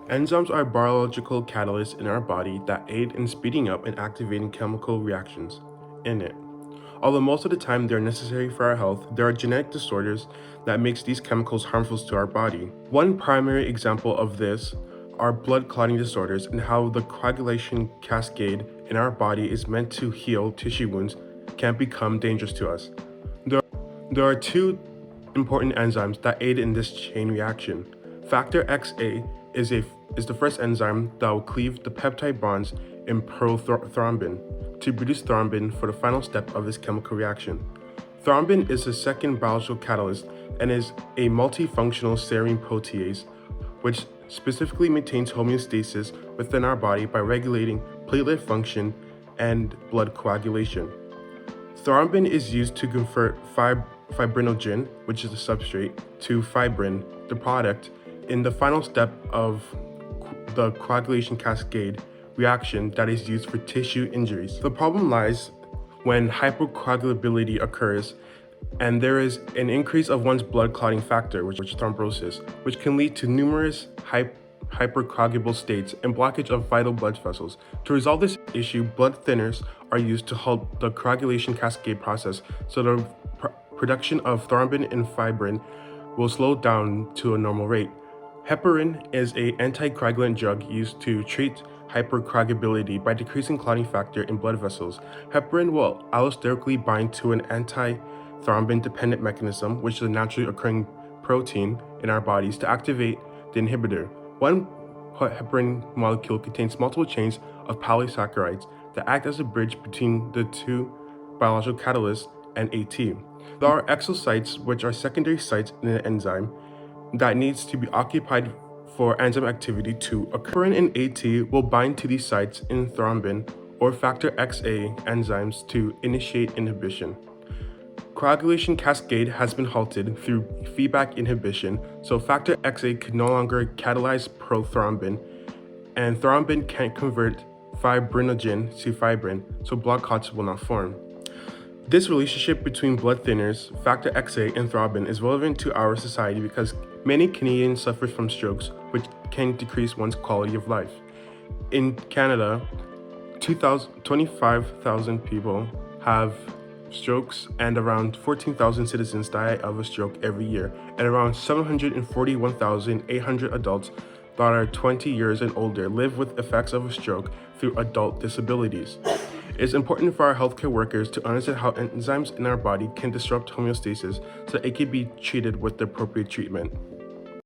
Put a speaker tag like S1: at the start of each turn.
S1: Enzymes are biological catalysts in our body that aid in speeding up and activating chemical reactions in it. Although most of the time they are necessary for our health, there are genetic disorders that makes these chemicals harmful to our body. One primary example of this are blood clotting disorders and how the coagulation cascade in our body is meant to heal tissue wounds can become dangerous to us. There are two important enzymes that aid in this chain reaction. Factor XA is the first enzyme that will cleave the peptide bonds in prothrombin to produce thrombin for the final step of this chemical reaction. Thrombin is the second biological catalyst and is a multifunctional serine protease, which specifically maintains homeostasis within our body by regulating platelet function and blood coagulation. Thrombin is used to convert fibrinogen, which is the substrate, to fibrin, the product, in the final step of the coagulation cascade reaction that is used for tissue injuries. The problem lies when hypercoagulability occurs and there is an increase of one's blood clotting factor, which is thrombosis, which can lead to numerous hypercoagulable states and blockage of vital blood vessels. To resolve this issue, blood thinners are used to halt the coagulation cascade process so the production of thrombin and fibrin will slow down to a normal rate. Heparin is an anticoagulant drug used to treat hypercoagulability by decreasing clotting factor in blood vessels. Heparin will allosterically bind to an anti-thrombin-dependent mechanism, which is a naturally occurring protein in our bodies, to activate the inhibitor. One heparin molecule contains multiple chains of polysaccharides that act as a bridge between the two biological catalysts and AT. There are exosites, which are secondary sites in an enzyme that needs to be occupied for enzyme activity to occur. Heparin and AT will bind to these sites in thrombin or factor XA enzymes to initiate inhibition. Coagulation cascade has been halted through feedback inhibition, so factor XA can no longer catalyze prothrombin, and thrombin can't convert fibrinogen to fibrin, so blood clots will not form. This relationship between blood thinners, factor XA, and thrombin is relevant to our society because many Canadians suffer from strokes, which can decrease one's quality of life. In Canada, 25,000 people have strokes and around 14,000 citizens die of a stroke every year, and around 741,800 adults that are 20 years and older live with effects of a stroke through adult disabilities. It's important for our healthcare workers to understand how enzymes in our body can disrupt homeostasis so that it can be treated with the appropriate treatment.